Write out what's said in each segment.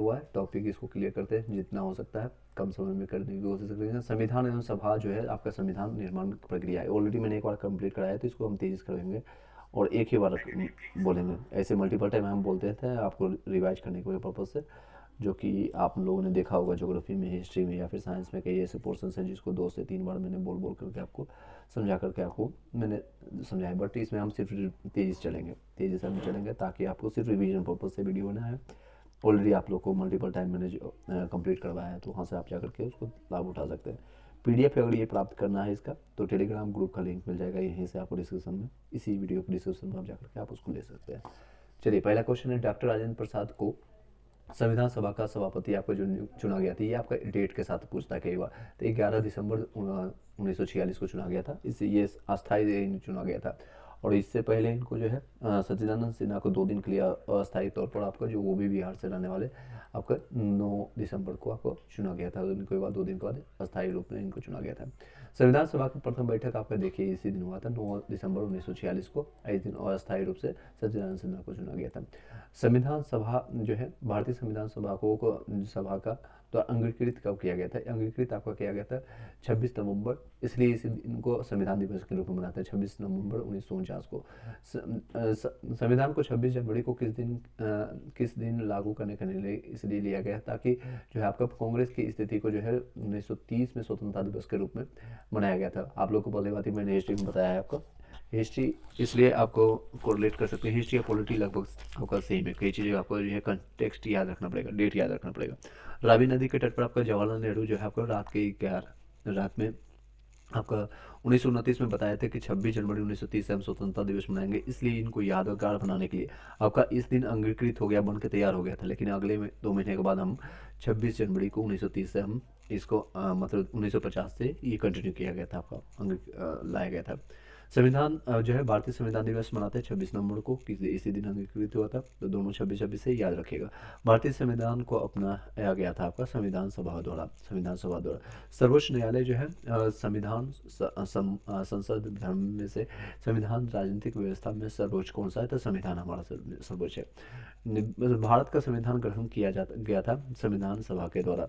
हुआ है टॉपिक, इसको क्लियर करते हैं जितना हो सकता है कम समय में करने की कोशिश करेंगे। संविधान एवं सभा जो है आपका संविधान निर्माण प्रक्रिया है, ऑलरेडी मैंने एक बार कंप्लीट कराया है, तो इसको हम तेजी से करेंगे और एक ही बार बोलेंगे। ऐसे मल्टीपल टाइम हम बोलते थे आपको रिवाइज करने के पर्पज़ से, जो कि आप लोगों ने देखा होगा ज्योग्राफी में, हिस्ट्री में या फिर साइंस में, कई ऐसे पोर्शन हैं जिसको 2 से 3 बार मैंने बोल बोल करके आपको समझा करके आपको मैंने समझाया। बट इसमें हम सिर्फ तेज़ी से चलेंगे, तेज़ी से हम चलेंगे ताकि आपको सिर्फ रिवीजन पर्पज़ से वीडियो बना है। ऑलरेडी आप लोग को मल्टीपल टाइम मैंने जो कंप्लीट करवाया है, तो वहाँ से आप जा करके उसको लाभ उठा सकते हैं। पीडीएफ अगर ये प्राप्त करना है इसका, तो टेलीग्राम ग्रुप का लिंक मिल जाएगा यहीं से आपको डिस्क्रिप्शन में, इसी वीडियो के डिस्क्रिप्शन में आप जा करके आप उसको ले सकते हैं। चलिए, पहला क्वेश्चन है, डॉक्टर राजेंद्र प्रसाद को संविधान सभा का सभापति आपका जो चुना गया था, ये आपका डेट के साथ पूछता है कई बार। तो 11 दिसंबर 1946 को चुना गया था, इससे ये अस्थायी चुना गया था। और इससे पहले इनको जो है सच्चिदानंद सिन्हा को 2 दिन के लिए अस्थायी तौर पर आपका, जो वो भी बिहार से रहने वाले, आपका 9 दिसंबर को आपको चुना गया था। इनके बाद 2 दिन के बाद अस्थायी रूप में इनको चुना गया था। संविधान सभा की प्रथम बैठक आपका देखिए इसी दिन हुआ था, 9 दिसंबर 1946 को। इस दिन अस्थायी रूप से सच्चिदानंद सिन्हा को चुना गया था। संविधान सभा जो है, भारतीय संविधान सभा को सभा का तो अंगीकृत कब किया गया था? अंगीकृत आपका किया गया था 26 नवंबर, इसलिए इस दिन को संविधान दिवस के रूप में मनाते हैं, 26 नवंबर 1949 को। संविधान को 26 जनवरी को किस दिन लागू करने के लिए इसलिए लिया गया, ताकि जो है आपका कांग्रेस की स्थिति को जो है 1930 में स्वतंत्रता दिवस के रूप में मनाया गया था। आप लोग को पहले बात ही मैंने हिस्ट्री में बताया है आपको, हिस्ट्री इसलिए आपको कोरिलेट कर सकते हैं, हिस्ट्री या पॉलिटी लगभग आपका सेम है। कई चीज़ें आपको जो है कंटेक्स्ट याद रखना पड़ेगा, डेट याद रखना पड़ेगा। रावी नदी के तट पर आपका जवाहरलाल नेहरू जो है आपको रात में आपका 1929 में बताया था कि 26 जनवरी 1930 से हम स्वतंत्रता दिवस मनाएंगे, इसलिए इनको यादगार बनाने के लिए आपका इस दिन अंगीकृत हो गया, बन के तैयार हो गया था। लेकिन अगले 2 महीने के बाद हम 26 जनवरी को 1930 से हम इसको मतलब 1950 से ये कंटिन्यू किया गया था, आपका लाया गया था। संविधान जो है भारतीय संविधान दिवस मनाते हैं 26 नवंबर को, इसी दिन अंगीकृत हुआ था, तो दोनों 26-26 से याद रखिएगा। भारतीय संविधान को अपनाया गया था आपका संविधान सभा द्वारा। सर्वोच्च न्यायालय जो है संसद धर्म में से संविधान राजनीतिक व्यवस्था में सर्वोच्च कौन सा है? तो संविधान हमारा सर्वोच्च है। भारत का संविधान ग्रहण किया गया था संविधान सभा के द्वारा।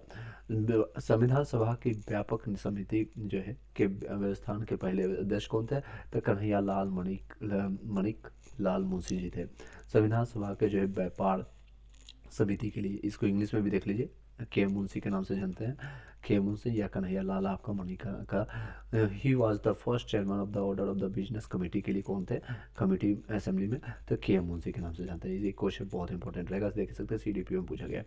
संविधान सभा की व्यापक समिति जो है के व्यवस्थान के पहले अध्यक्ष कौन थे? तो कन्हैया लाल मणिक लाल मुंशी जी थे। संविधान सभा के जो है व्यापार समिति के लिए, इसको इंग्लिश में भी देख लीजिए, के मुंशी के नाम से जानते हैं, के मुंशी या कन्हैया लाल आपका मणिका का। He was the first chairman of the order of the business committee के लिए कौन थे कमेटी असेंबली में? तो के मुंशी के नाम से जानते हैं। ये क्वेश्चन बहुत इंपॉर्टेंट रहेगा, देख सकते हैं CDPO में पूछा गया।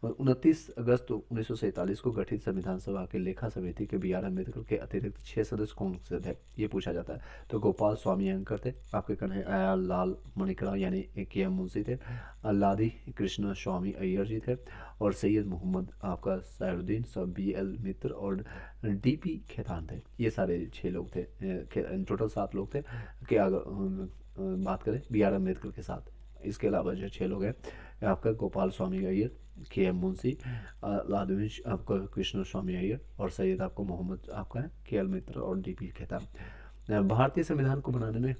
29 अगस्त 1947 को गठित संविधान सभा के लेखा समिति के BR अम्बेडकर के अतिरिक्त 6 सदस्य कौन से थे? ये पूछा जाता है। तो गोपाल स्वामी अयंकर थे, आपके कन्हैया लाल मणिकरा यानी के मुंशी थे, लादी कृष्ण स्वामी अय्यर जी थे, और सैयद मोहम्मद आपका सैरुद्दीन, सब BL मित्र और DP खेतान थे। ये सारे 6 लोग थे, टोटल 7 लोग थे कि अगर बात करें BR अम्बेडकर के साथ। इसके अलावा जो 6 लोग हैं आपका गोपाल स्वामी अय्यर, KM मुंशी, लादविंश आपका कृष्ण स्वामी अय्यर, और सैयद आपको मोहम्मद आपका है KL मित्र और DP खेतान। भारतीय संविधान को बनाने में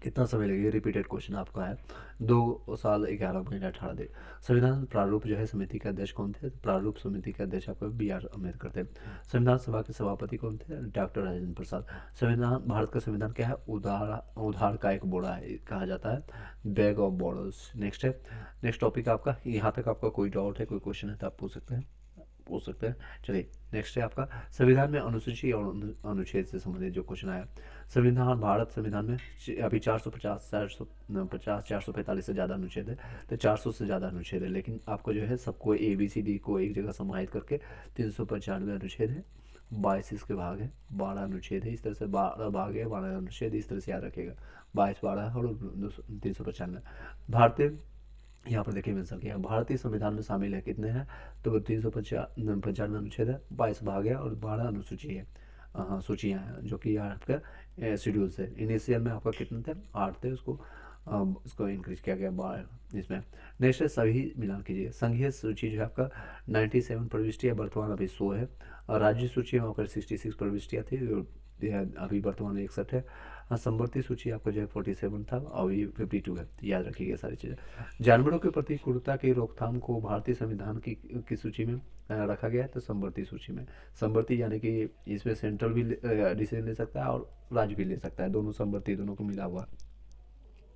कितना समय लगेगा? रिपीटेड क्वेश्चन आपका है। 2 साल 11 महीने 18 दिन। संविधान प्रारूप जो है समिति के अध्यक्ष कौन थे? प्रारूप समिति के अध्यक्ष आपका BR अम्बेडकर थे। संविधान सभा के सभापति कौन थे? डॉक्टर राजेंद्र प्रसाद। संविधान, भारत का संविधान क्या है? उधार का एक बोरा है, कहा जाता है, bag of borders. Next topic आपका, यहाँ तक आपका कोई डाउट है, कोई क्वेश्चन है तो आप पूछ सकते हैं। चलिए, नेक्स्ट है आपका संविधान में अनुसूची और अनुच्छेद से संबंधित जो क्वेश्चन आया। भारत संविधान में अभी 450, 445 से ज़्यादा अनुच्छेद है, तो 400 से ज़्यादा अनुच्छेद है, लेकिन आपको जो है सबको ABCD को एक जगह समाहित करके 395 अनुच्छेद है, 22 इसके भाग है, 12 अनुच्छेद है, इस तरह से 12 भाग है, 12 अनुच्छेद, इस तरह से याद रखिएगा, 22, 12 और 395। भारतीय, यहाँ पर देखिए मेंशन किया, भारतीय संविधान में शामिल है कितने हैं? तो 395 अनुच्छेद है, 22 भाग है और 12 अनुसूची है, सूचियाँ हैं, जो कि आपका शेड्यूल से। इनिशियल में आपका कितने थे? 8 थे, इसको इंक्रीज किया गया 12 इसमें। नेक्स्ट है सभी मिलान कीजिए। संघीय सूची जो है आपका 97 प्रविष्टियाँ वर्तमान अभी 100 है, और राज्य सूची में आपका 66 प्रविष्टियाँ थी, अभी वर्तमान में 61 है। हाँ, समवर्ती सूची आपका जो है 47 था, अभी 52 है। याद रखिएगा सारी चीज़ें। जानवरों के प्रति क्रूरता की रोकथाम को भारतीय संविधान की सूची में रखा गया है, तो समवर्ती सूची में। समवर्ती यानी कि इसमें सेंट्रल भी डिसीजन ले सकता है और राज्य भी ले सकता है, दोनों समवर्ती, दोनों को मिला हुआ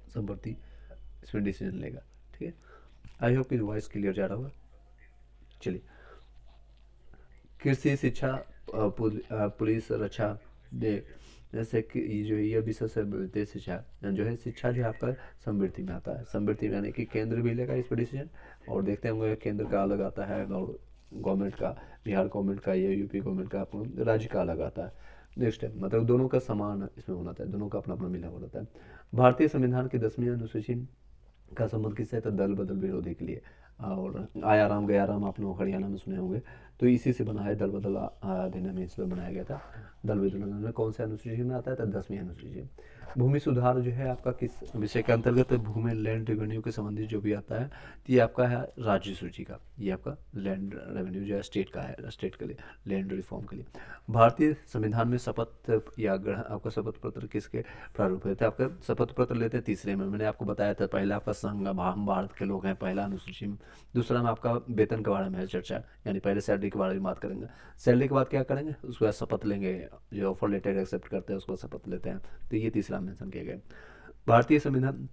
समवर्ती इसमें डिसीजन लेगा। ठीक है, आई होप कि वॉइस क्लियर जा रहा होगा। चलिए, कृषि, शिक्षा, पुलिस, रक्षा, दे जैसे कि ये जो ये विषय से मिलते शिक्षा जो है, शिक्षा जो है आपका समृद्धि में आता है। समृद्धि में यानी कि केंद्र भी लेगा इस पर डिसीजन, और देखते होंगे केंद्र का अलग आता है और गवर्नमेंट का, बिहार गवर्नमेंट का या यूपी गवर्नमेंट का, अपना राज्य का अलग आता है। नेक्स्ट है, मतलब दोनों का समान इसमें होना चाहिए, दोनों का अपना अपना मिला हुआ रहता है। भारतीय संविधान की 10वीं अनुसूची का संबंध किससे है, तो दल बदल विरोधी के लिए। और आया राम गया राम आप लोग हरियाणा में सुने होंगे, तो इसी से बना है दल बदल अधिनियम, इसमें बनाया गया था। दल बदल में कौन से अनुसूची में आता है, तो 10वीं अनुसूची। भूमि सुधार जो है आपका किस विषय के अंतर्गत है, भूमि लैंड रेवेन्यू के संबंधित जो भी आता है, तो ये आपका है राज्य सूची का। ये आपका लैंड रेवेन्यू जो है स्टेट का है, स्टेट के लिए लैंड रिफॉर्म के लिए। भारतीय संविधान में शपथ या ग्रहण, आपका शपथ पत्र किसके प्रारूप है, तो आपका शपथ पत्र लेते हैं तीसरे में, मैंने आपको बताया था। पहला आपका संघ, हम भारत के लोग हैं, पहला अनुसूची में। दूसरा में आपका वेतन के बारे में है चर्चा, यानी पहले सैलरी के बारे में बात करेंगे। सैलरी के बाद क्या करेंगे, उसके बाद शपथ लेंगे, जो ऑफर लेटर एक्सेप्ट करते हैं उसको शपथ लेते हैं, तो ये तीसरा मेंशन किया गया। भारतीय संविधान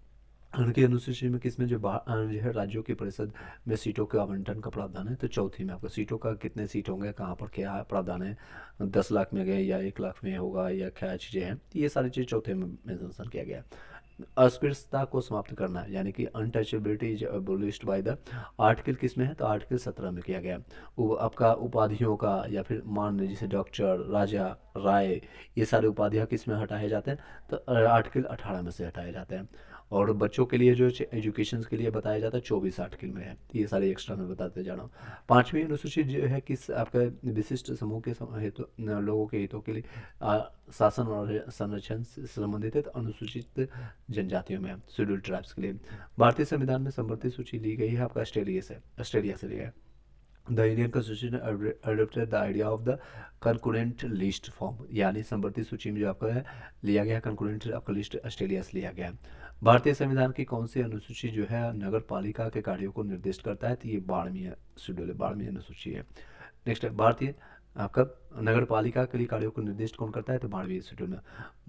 की अनुसूची में किसमें जो है राज्यों की परिषद में सीटों के आवंटन का प्रावधान है, तो चौथी में आपका सीटों का कितने सीट होंगे, कहाँ पर क्या प्रावधान है, 10 लाख में गए या 1 लाख में होगा, या क्या चीज़ें हैं, ये सारी चीज़ चौथे में मेंशन किया गया। अस्पृश्यता को समाप्त करना है, यानी कि untouchability is abolished by the article किसमें है, तो आर्टिकल 17 में किया गया। वो आपका उपाधियों का या फिर मान लीजिए जैसे डॉक्टर, राजा, राय, ये सारे उपाधियाँ किस में हटाए जाते हैं, तो आर्टिकल 18 में से हटाए जाते हैं। और बच्चों के लिए जो एजुकेशन के लिए बताया जाता है 24 आर्टिकल में है, तो ये सारे एक्स्ट्रा में बताते जा रहा हूँ। 5वीं अनुसूची जो है किस आपका विशिष्ट समूह के हेतु लोगों के हितों के लिए शासन और संरक्षण से संबंधित है, तो अनुसूचित जनजातियों में, शेड्यूल्ड ट्राइब्स के लिए। भारतीय संविधान में समवर्ती सूची ली गई है आपका ऑस्ट्रेलिया से लिया है। The Indian constitution adopted the idea of the concurrent list form, यानी समवर्ती सूची में जो आपका है लिया गया कंकरेंट आपका लिस्ट ऑस्ट्रेलिया से लिया गया है। भारतीय संविधान की कौन सी अनुसूची जो है नगर पालिका के कार्यों को निर्दिष्ट करता है, तो ये 12वीं शेड्यूल है, 12वीं अनुसूची है। नेक्स्ट है, भारतीय आपका नगर पालिका के लिए कार्यों को निर्दिष्ट कौन करता है, तो 12वीं शेड्यूल में।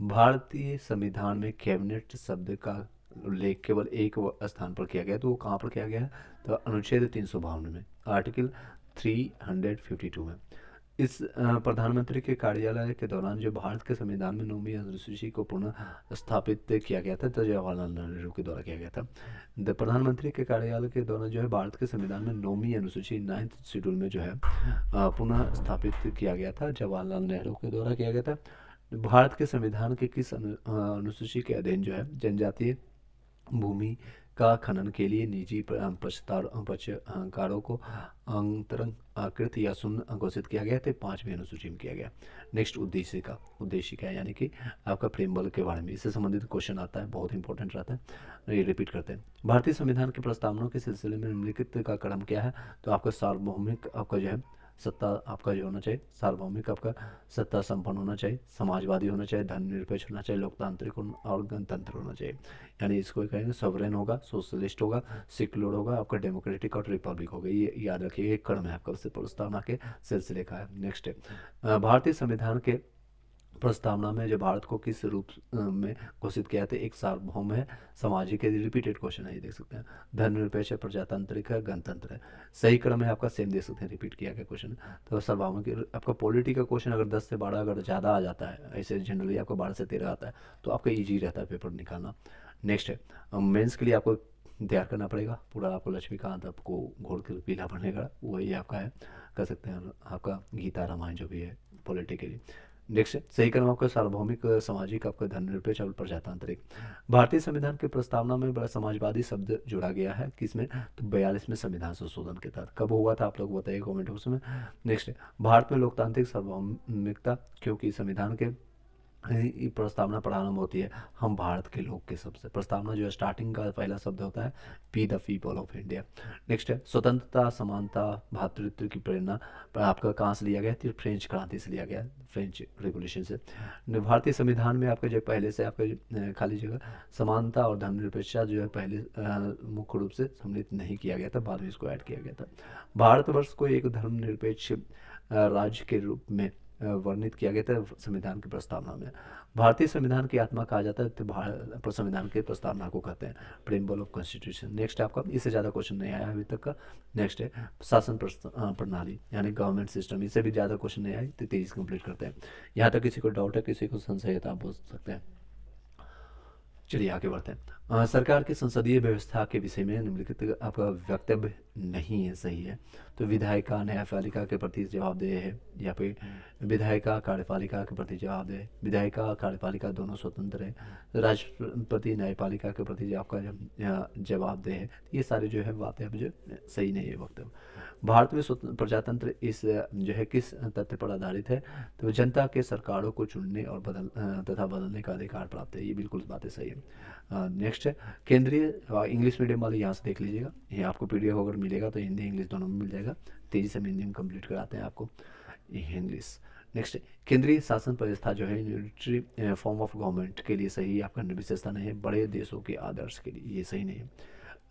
भारतीय संविधान में कैबिनेट शब्द का उल्लेख केवल एक स्थान पर किया गया, तो वो कहाँ पर किया गया है, तो अनुच्छेद 352 में, आर्टिकल 352 में। इस प्रधानमंत्री के कार्यालय के दौरान जो भारत के संविधान में 9वीं अनुसूची को पुनः स्थापित किया गया था, तो जवाहरलाल नेहरू के द्वारा किया गया था। प्रधानमंत्री के कार्यालय के दौरान जो है भारत के संविधान में 9वीं अनुसूची 9th शेड्यूल में जो है पुनः स्थापित किया गया था, जवाहरलाल नेहरू के द्वारा किया गया था। भारत के संविधान के किस अनुसूची के अधीन जो है जनजातीय भूमि का खनन के लिए निजी पक्षकारों को अंतरंकृत या शून्य घोषित किया गया, तो 5वीं अनुसूची में किया गया। नेक्स्ट उद्देश्य क्या है, यानी कि आपका प्रेमबल के बारे में, इससे संबंधित क्वेश्चन आता है, बहुत इंपॉर्टेंट रहता है, ये रिपीट करते हैं। भारतीय संविधान के प्रस्तावनाओं के सिलसिले में निम्नलिखित का क्रम क्या है, तो आपका सार्वभौमिक आपका जो है सत्ता आपका जो होना चाहिए, सार्वभौमिक आपका सत्ता संपन्न होना चाहिए, समाजवादी होना चाहिए, धर्मनिरपेक्ष होना चाहिए, लोकतांत्रिक और गणतंत्र होना चाहिए, यानी इसको कहेंगे सॉवरेन होगा, सोशलिस्ट होगा, सेक्युलर होगा, आपका डेमोक्रेटिक और रिपब्लिक होगा। ये याद रखिए, एक क्रम है आपका प्रस्तावना के सिलसिले का है। नेक्स्ट है, भारतीय संविधान के प्रस्तावना में जो भारत को किस रूप में घोषित किया था, एक सार्वभौम है, सामाजिक है, रिपीटेड क्वेश्चन है, ये देख सकते हैं, धर्मनिरपेक्ष है, प्रजातांत्रिक है, गणतंत्र है। सही क्रम है आपका, सेम देख सकते हैं, रिपीट किया गया क्वेश्चन। तो सार्वभौमिक आपका पॉलिटी का क्वेश्चन अगर 10 से 12 अगर ज़्यादा आ जाता है, ऐसे जनरली आपको 12 से 13 आता है, तो आपका ईजी रहता है पेपर निकालना। नेक्स्ट है, मेंस के लिए आपको तैयार करना पड़ेगा पूरा, आपको लक्ष्मीकांत आपको घोड़ के पीला बनेगा, वही आपका है, कर सकते हैं आपका गीता रामायण जो भी है पॉलिटिकली। नेक्स्ट सही क्रम आपका सार्वभौमिक, सामाजिक, आपका धर्मनिरपेक्ष और प्रजातांत्रिक। भारतीय संविधान के प्रस्तावना में बड़ा समाजवादी शब्द जोड़ा गया है, किसमें, तो 42वें संविधान संशोधन के तहत। कब हुआ था आप लोग बताइए कमेंट बॉक्स में। नेक्स्ट भारत में लोकतांत्रिक सार्वभौमिकता, क्योंकि संविधान के ये प्रस्तावना प्रारंभ होती है हम भारत के लोग के शब्द से। प्रस्तावना जो है स्टार्टिंग का पहला शब्द होता है P the people of India. Next है स्वतंत्रता, समानता, भ्रातृत्व की प्रेरणा पर आपका कहाँ से लिया गया, तो फ्रेंच क्रांति से लिया गया, फ्रेंच रिवोल्यूशन से। भारतीय संविधान में आपका जो पहले से आपका खाली जगह समानता और धर्मनिरपेक्षता जो है पहले मुख्य रूप से सम्मिलित नहीं किया गया था, बाद में इसको ऐड किया गया था। भारतवर्ष को एक धर्मनिरपेक्ष राज्य के रूप में वर्णित किया गया था संविधान की प्रस्तावना में। भारतीय संविधान की आत्मा कहा जाता है तो संविधान की प्रस्तावना को कहते हैं प्रेम्बल ऑफ कॉन्स्टिट्यूशन। नेक्स्ट आपका इससे ज़्यादा क्वेश्चन नहीं आया अभी तक का। नेक्स्ट है शासन प्रणाली यानी गवर्नमेंट सिस्टम, इससे भी ज़्यादा क्वेश्चन नहीं आए तो तेजी से कंप्लीट करते हैं। यहाँ तक किसी को डाउट है, किसी को संशय है तो आप बोल सकते हैं। चलिए आगे बढ़ते हैं। सरकार की संसदीय व्यवस्था के विषय में निम्नलिखित आपका वक्तव्य नहीं है, सही है। तो विधायिका न्यायपालिका के प्रति जवाबदेह है, या फिर विधायिका कार्यपालिका के प्रति जवाबदेह है। विधायिका कार्यपालिका दोनों स्वतंत्र है। राष्ट्रपति न्यायपालिका के प्रति आपका जवाबदेह है। ये सारे जो है बातें अब जो सही नहीं है वक्तव्य। भारत में प्रजातंत्र इस जो है किस तथ्य पर आधारित है, तो जनता के सरकारों को चुनने और तथा बदलने का अधिकार प्राप्त है। ये बिल्कुल बातें सही है। नेक्स्ट है केंद्रीय इंग्लिश मीडियम वाले यहाँ से देख लीजिएगा, ये आपको पीडीएफ अगर मिलेगा तो हिंदी इंग्लिश दोनों में मिल जाएगा। तेजी से हिंदी में कंप्लीट कराते हैं आपको इंग्लिश। नेक्स्ट केंद्रीय शासन व्यवस्था जो है यूनिटरी फॉर्म ऑफ गवर्नमेंट के लिए सही, आपका विशेषता नहीं है। बड़े देशों के आदर्श के लिए ये सही नहीं है।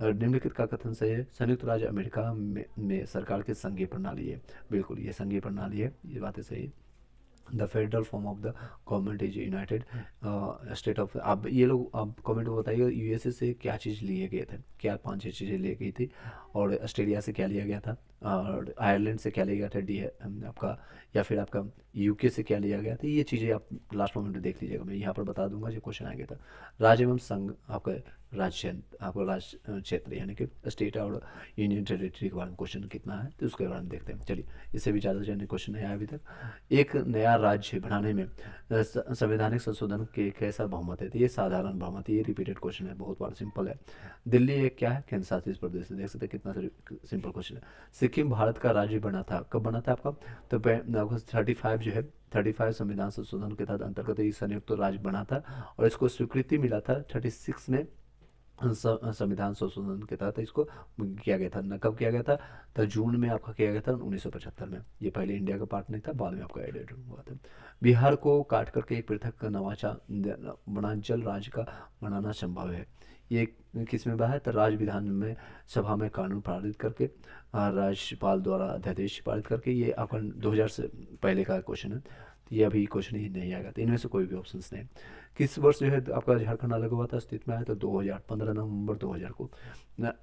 निम्नलिखित का कथन सही है, संयुक्त राज्य अमेरिका में सरकार की संघीय प्रणाली है। बिल्कुल ये संघीय प्रणाली है, ये बातें सही है। The federal form of the government is United state of. अब ये लोग आप कमेंट में बताइए यूएसए से क्या चीज़ लिए गए थे, क्या 5-6 चीज़ें ली गई थी, और ऑस्ट्रेलिया से क्या लिया गया था, और आयरलैंड से क्या लिया गया था डी आपका, या फिर आपका यूके से क्या लिया गया था। ये चीज़ें आप लास्ट मोमेंट में देख लीजिएगा, मैं यहाँ पर बता दूंगा जो क्वेश्चन आएगा था। राज्य एवं संघ आपका राज्य आपको राज्य क्षेत्र यानी कि स्टेट और यूनियन टेरिटरी के बारे में क्वेश्चन कितना है तो उसके बारे में देखते हैं। चलिए इससे भी ज़्यादा जल्दी क्वेश्चन नहीं आया अभी तक। एक नया राज्य बनाने में संवैधानिक संशोधन के कैसा बहुमत है, तो ये साधारण बहुमत है। ये रिपीटेड क्वेश्चन है, बहुत बार सिंपल है। दिल्ली एक क्या है, केंद्र शासित प्रदेश है। देख सकते हैं कितना सिंपल क्वेश्चन है। सिक्किम भारत का राज्य बना था, कब बना था आपका, तो 35 जो है 35 संविधान संशोधन के तहत अंतर्गत ये संयुक्त राज्य बना था, और इसको स्वीकृति मिला था 36 में संविधान संशोधन के तहत इसको किया गया था। कब किया गया था, तो जून में आपका किया गया था 1975 में। ये पहले इंडिया का पार्ट नहीं था, बाद में आपका एडेड हुआ था। बिहार को काट करके एक पृथक नवाचा वनांचल राज्य का बनाना संभव है। ये किस में बना है, तो राज्य विधान में सभा में कानून पारित करके राज्यपाल द्वारा अध्यादेश पारित करके। ये आपका 2000 से पहले का क्वेश्चन है, तो ये अभी क्वेश्चन ही नहीं आएगा, तो इनमें से कोई भी ऑप्शन नहीं। किस वर्ष जो है आपका झारखंड अलग हुआ था, अस्तित्व में आया तो 2000 15 नवंबर 2000 को।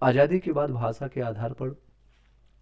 आज़ादी के बाद भाषा के आधार पर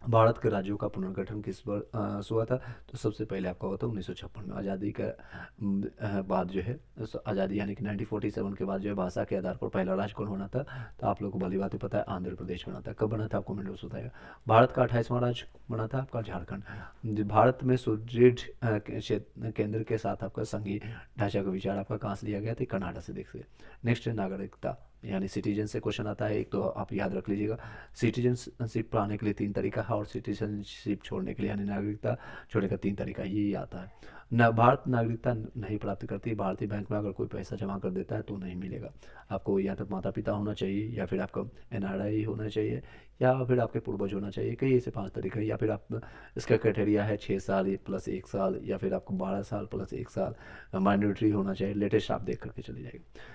भारत के राज्यों का पुनर्गठन किस वर्ष हुआ था, तो सबसे पहले आपका हुआ था 1956 में। आज़ादी का बाद जो है आज़ादी यानी कि 1947 के बाद जो है भाषा के आधार पर पहला राज्य कौन होना था, तो आप लोगों को भली बात पता है आंध्र प्रदेश बना था। कब बना था आपको मिनट बताएगा। भारत का 28वां राज्य बना था आपका झारखंड। भारत में सुदृढ़ केंद्र के साथ आपका संघीय ढांचा का विचार आपका कहाँ से लिया गया था, कनाडा से। देखिए नेक्स्ट है नागरिकता यानी सिटीजन से क्वेश्चन आता है। एक तो आप याद रख लीजिएगा, सिटीजनशिप पाने के लिए 3 तरीका है, और सिटीजनशिप छोड़ने के लिए यानी नागरिकता छोड़ने का 3 तरीका यही आता है। न भारत नागरिकता नहीं प्राप्त करती। भारतीय बैंक में अगर कोई पैसा जमा कर देता है तो नहीं मिलेगा आपको, या तो माता पिता होना चाहिए, या फिर आपका एनआरआई होना चाहिए, या फिर आपके पूर्वज होना चाहिए। कई ऐसे 5 तरीके हैं। या फिर आप इसका क्राइटेरिया है 6 साल प्लस 1 साल, या फिर आपको 12 साल प्लस 1 साल माइनॉरिटी होना चाहिए। लेटेस्ट आप देख करके चले जाएंगे।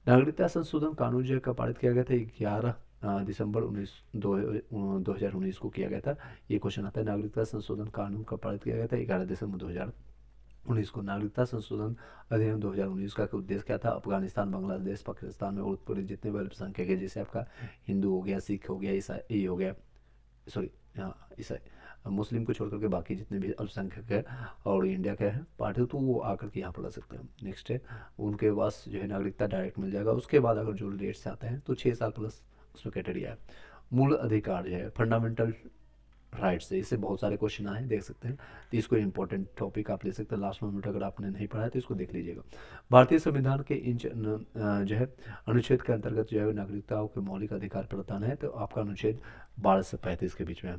नागरिकता संशोधन कानून जो का पारित किया गया था 11 दिसंबर 2019 को किया गया था। ये क्वेश्चन आता है नागरिकता संशोधन कानून का पारित किया गया था 11 दिसंबर 2019 को। नागरिकता संशोधन अधिनियम 2019 का उद्देश्य क्या था, अफगानिस्तान, बांग्लादेश, पाकिस्तान में उत्पीड़ित जितने भी अल्पसंख्यक है, जैसे आपका हिंदू हो गया, सिख हो गया, ईसाई हो गया, सॉरी ईसाई मुस्लिम को छोड़ करके बाकी जितने भी अल्पसंख्यक है और इंडिया का है पार्ट है, तो वो आकर के यहाँ पढ़ सकते हैं। नेक्स्ट है उनके पास जो है नागरिकता डायरेक्ट मिल जाएगा। उसके बाद अगर जो डेट से आते हैं तो 6 साल प्लस उसमें क्राइटेरिया है। मूल अधिकार जो है फंडामेंटल राइट्स है, इससे बहुत सारे क्वेश्चन आए देख सकते हैं, तो इसको इंपॉर्टेंट टॉपिक आप ले सकते हैं। लास्ट मोमेंट अगर आपने नहीं पढ़ा है तो इसको देख लीजिएगा। भारतीय संविधान के इन जो है अनुच्छेद के अंतर्गत जो है नागरिकताओं के मौलिक अधिकार प्रदान है, तो आपका अनुच्छेद 12 से 35 के बीच में है।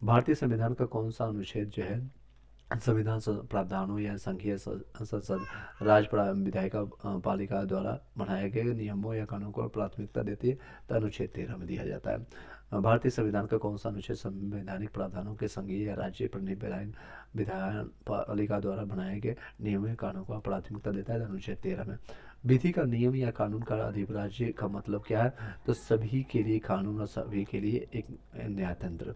भारतीय संविधान का कौन सा अनुच्छेद जो है संविधान प्रावधानों या संघीय संसद विधायिका पालिका द्वारा बनाए गए नियमों या कानूनों को प्राथमिकता देती है, तो अनुच्छेद 13 में दिया जाता है। भारतीय संविधान का कौन सा अनुच्छेद संवैधानिक प्रावधानों के संघीय या राज्य प्रतिनिधि विधान पालिका द्वारा बनाए गए नियमों या कानूनों को प्राथमिकता देता है? अनुच्छेद 13 में। विधि का नियम या कानून का अधिराज्य का मतलब क्या है? तो सभी के लिए कानून और सभी के लिए एक न्यायतंत्र।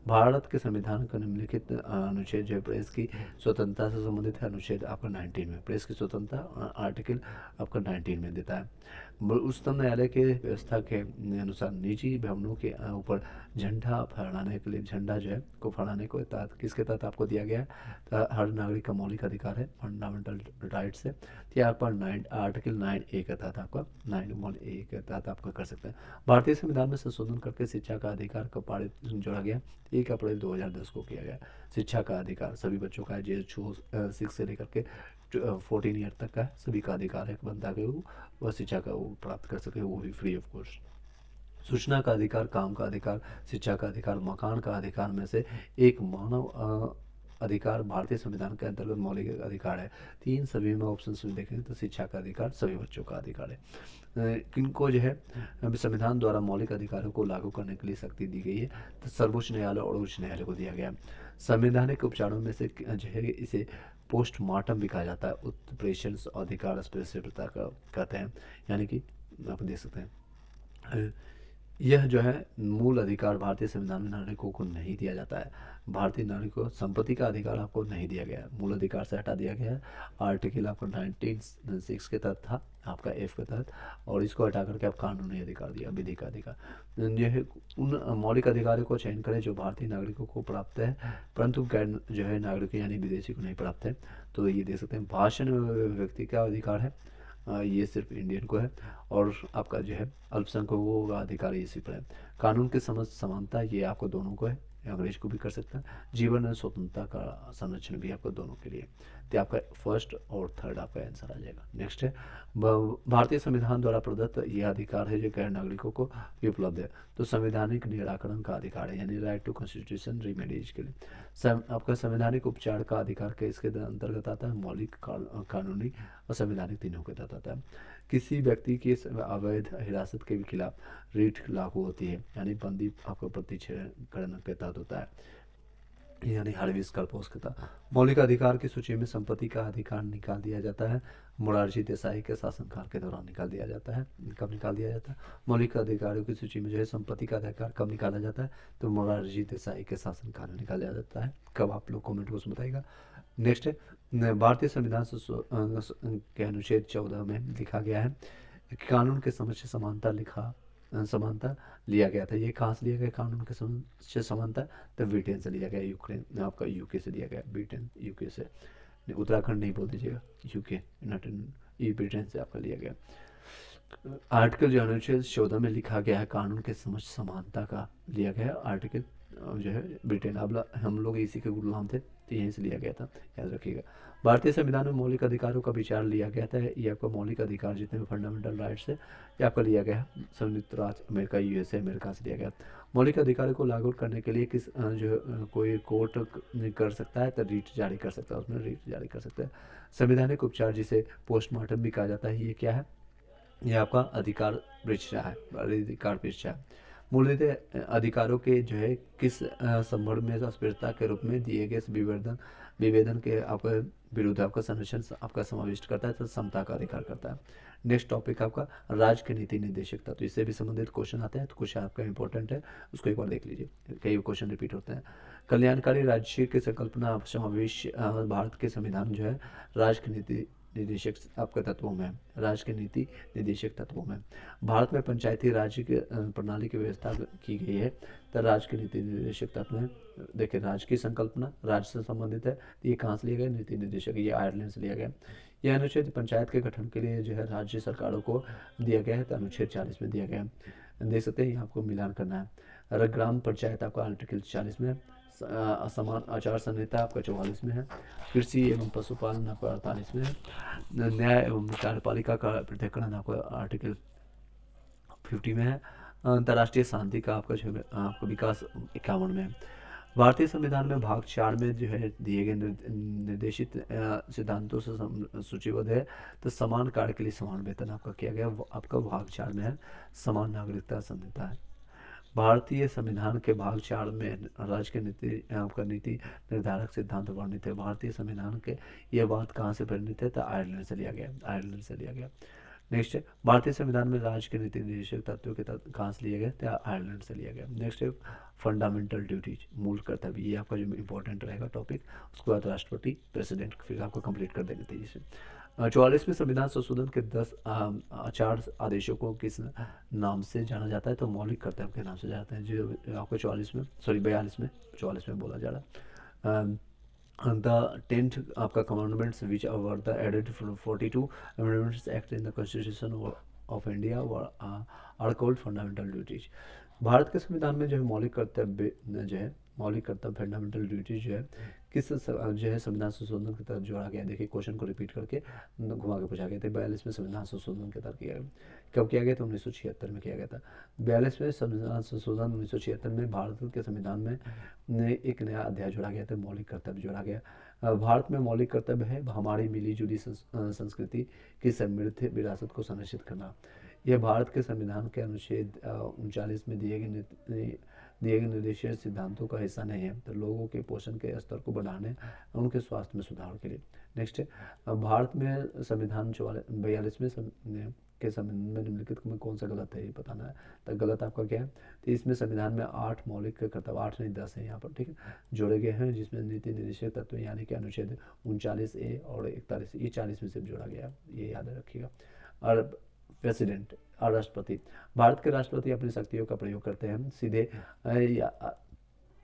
भारत के संविधान का निम्नलिखित अनुच्छेद जो है प्रेस की स्वतंत्रता से संबंधित है, अनुच्छेद आपका 19 में। प्रेस की स्वतंत्रता आर्टिकल आपका 19 में देता है। उच्चतम न्यायालय के व्यवस्था के अनुसार निजी भवनों के ऊपर झंडा फहराने के लिए, झंडा जो है को फहराने को तहत किसके तहत आपको दिया गया है? तो हर नागरिक का मौलिक अधिकार है, फंडामेंटल राइट्स है। तो यहाँ पर आर्टिकल 9A के तहत आपका 9A के तहत आपका कर सकते हैं। भारतीय संविधान में संशोधन करके शिक्षा का अधिकार का पारित जोड़ा गया 1 अप्रैल 2010 को किया गया। शिक्षा का अधिकार सभी बच्चों का है, JS6 से लेकर के 14 ईयर तक का सभी का अधिकार है, बनता है वह शिक्षा का वो प्राप्त कर सके, वो भी फ्री ऑफ कॉस्ट। सूचना का अधिकार, काम का अधिकार, शिक्षा का अधिकार, मकान का अधिकार में से एक मानव अधिकार भारतीय संविधान के अंतर्गत मौलिक अधिकार है। 3 सभी में ऑप्शन देखें तो शिक्षा का अधिकार सभी बच्चों का अधिकार है। किनको जो है संविधान द्वारा मौलिक अधिकारों को लागू करने के लिए शक्ति दी गई है? तो सर्वोच्च न्यायालय और उच्च न्यायालय को दिया गया। संवैधानिक उपचारों में से जो है इसे पोस्टमार्टम भी कहा जाता है, उत्प्रेषण अधिकार स्पेसिफिकता कहते हैं, यानी कि आप देख सकते हैं यह जो है मूल अधिकार भारतीय संविधान में नागरिकों को नहीं दिया जाता है। भारतीय नागरिकों को संपत्ति का अधिकार आपको नहीं दिया गया है, मूल अधिकार से हटा दिया गया है। आर्टिकल आपको 1906 के तहत था आपका F के तहत, और इसको हटा करके आप कानूनी अधिकार दिया, विधि का अधिकार। यह उन मौलिक अधिकारों को चयन करें जो भारतीय नागरिकों को प्राप्त है, परंतु गैर जो है नागरिक यानी विदेशी को नहीं प्राप्त है। तो ये देख सकते हैं भाषण व्यक्ति का अधिकार है, ये सिर्फ इंडियन को है। और आपका जो है अल्पसंख्यकों का अधिकार इसी पर है। कानून की समझ समानता ये आपको दोनों को है, अंग्रेज को भी कर सकता है। जीवन और स्वतंत्रता का संरक्षण भी आपको दोनों के लिए। तो आपका फर्स्ट और थर्ड आपका आंसर आ जाएगा। नेक्स्ट है भारतीय संविधान द्वारा प्रदत्त यह अधिकार है जो गैर नागरिकों को भी उपलब्ध है। तो संवैधानिक निराकरण का अधिकार है, यानी राइट टू कॉन्स्टिट्यूशन रेमेडीज के लिए। आपका संवैधानिक उपचार का अधिकार के इसके अंतर्गत आता है, मौलिक कानूनी और संवैधानिक तीनों के तहत आता है। किसी व्यक्ति की अवैध हिरासत के खिलाफ रीट लागू होती है, यानी बंदी आपको प्रतिच्छेदन के तहत होता है, यानी हार्विस कॉर्पस के तहत। मौलिक अधिकार की सूची में संपत्ति का अधिकार निकाल दिया जाता है, मोरारजी देसाई के शासनकाल के दौरान निकाल दिया जाता है। कब निकाल दिया जाता है? मौलिक अधिकारों की सूची में जो है संपत्ति का अधिकार कब निकाला जाता है? तो मोरारजी देसाई के शासनकाल में निकाला जाता है। कब आप लोग कमेंट बॉक्स में बताइएगा। नेक्स्ट है भारतीय संविधान के अनुच्छेद 14 में लिखा गया है कि कानून के समक्ष समानता लिया गया था। ये कहाँ से लिया गया कानून के समक्ष समानता? तो ब्रिटेन से लिया गया, यूक्रेन आपका यूके से लिया गया, ब्रिटेन यूके से, उत्तराखंड नहीं बोल दीजिएगा, यूके ये ब्रिटेन से आपका लिया गया। आर्टिकल जो अनुच्छेद 14 में लिखा गया है कानून के समक्ष समानता का लिया गया आर्टिकल जो है ब्रिटेन। अब हम लोग इसी के गुलाम थे, तो यहीं से लिया गया था, याद रखिएगा। भारतीय संविधान में मौलिक अधिकारों का विचार लिया गया था। ये आपका मौलिक अधिकार जितने भी फंडामेंटल राइट्स है ये आपका लिया गया संयुक्त राज्य अमेरिका, USA अमेरिका से लिया गया। मौलिक अधिकारों को लागू करने के लिए किस जो कोई कोर्ट कर सकता है, तो रीट जारी कर सकता है, उसमें रीट जारी कर सकता है। संवैधानिक उपचार जिसे पोस्टमार्टम भी कहा जाता है, ये क्या है? ये आपका अधिकार परीक्षा है, अधिकार परीक्षा है। मूलतः अधिकारों के जो है किस संदर्भ में अस्पृश्यता के रूप में दिए गए विभेदन के आपका विरुद्ध आपका संरक्षण आपका समाविष्ट करता है, तो समता का अधिकार करता है। नेक्स्ट टॉपिक आपका राज्य के नीति निर्देशक तत्व, इससे भी संबंधित क्वेश्चन आते हैं, तो कुछ आपका इंपॉर्टेंट है, उसको एक बार देख लीजिए, कई क्वेश्चन रिपीट होते हैं। कल्याणकारी राज्य की संकल्पना समावेश भारत के संविधान जो है राज्य की नीति निर्देशक आपके तत्वों में, राज्य के नीति निर्देशक तत्वों में। भारत में पंचायती राज्य के प्रणाली की व्यवस्था की गई है, तो राज्य के नीति निर्देशक तत्व में देखिए राज्य की संकल्पना राज्य से संबंधित है। ये कहाँ से लिया गया? नीति निर्देशक, ये आयरलैंड से लिया गया। यह अनुच्छेद पंचायत के गठन के लिए जो है राज्य सरकारों को दिया गया है, तो अनुच्छेद 40 में दिया गया है। देख सकते हैं, आपको मिलान करना है। ग्राम पंचायत आपका आर्टिकल 40 में, समान आचार संहिता आपका 44 में है, कृषि एवं पशुपालन आपका 48 में है, न्याय एवं कार्यपालिका का पृथक्करण आपका आर्टिकल 50 में है, अंतर्राष्ट्रीय शांति का आपका आपका विकास 51 में है। भारतीय संविधान में भाग 4 में जो है दिए गए निर्देशित सिद्धांतों से सूचीबद्ध है। तो समान कार्य के लिए समान वेतन आपका किया गया, आपका भाग 4 में है। समान नागरिकता संहिता है। भारतीय संविधान के भाग 4 में राज्य के नीति आपका नीति निर्धारक सिद्धांत वर्णित है। भारतीय संविधान के यह बात कहाँ से प्रेरित है? तो आयरलैंड से लिया गया, आयरलैंड से लिया गया। नेक्स्ट है, भारतीय संविधान में राज्य के नीति निर्देशक तत्वों के तत्व कहाँ से लिए गए? तो आयरलैंड से लिया गया। नेक्स्ट है, फंडामेंटल ड्यूटीज, मूल कर्तव्य, ये आपका जो इंपॉर्टेंट रहेगा टॉपिक। उसके बाद राष्ट्रपति, प्रेसिडेंट, फिर आपको कंप्लीट कर देंगे तेजी से। 44वें संविधान संशोधन के 10 4 आदेशों को किस नाम से जाना जाता है? तो मौलिक कर्तव्य के नाम से जाते हैं, जो आपको 44 में, सॉरी 42 में बोला जा रहा है। द 10th आपका commandments which were the added from 42 amendments act in the constitution of India are called fundamental duties. भारत के संविधान में जो है मौलिक कर्तव्य जो है, मौलिक कर्तव्य फंडामेंटल ड्यूटीज जो है जो है संविधान संशोधन के तहत जोड़ा गया। देखिए क्वेश्चन को रिपीट करके घुमा के पूछा गया था। 42 में संविधान संशोधन के तहत किया गया। कब किया गया था? 1976 में किया गया था। 42वें संविधान संशोधन 1976 में भारत के संविधान में एक नया अध्याय जोड़ा गया था, मौलिक कर्तव्य जोड़ा गया। भारत में मौलिक कर्तव्य है हमारी मिली जुली संस्कृति की समृद्ध विरासत को संरक्षित करना। यह भारत के संविधान के अनुच्छेद 39 में दिए गए निर्देशित सिद्धांतों का हिस्सा नहीं है, तो लोगों के पोषण के स्तर को बढ़ाने, उनके स्वास्थ्य में सुधार के लिए। नेक्स्ट है, भारत में संविधान 42वें के संबंध में निम्नलिखित में कौन सा गलत है, ये बताना है। तो गलत आपका क्या है? तो इसमें संविधान में 8 मौलिक कर्तव्य, 8 नहीं 10 है यहाँ पर, ठीक है, जोड़े गए हैं, जिसमें नीति निर्देशक तत्व यानी कि अनुच्छेद 39A और 41, ये 40 में से जोड़ा गया, ये याद रखिएगा। और प्रेसिडेंट और राष्ट्रपति, भारत के राष्ट्रपति अपनी शक्तियों का प्रयोग करते हैं सीधे या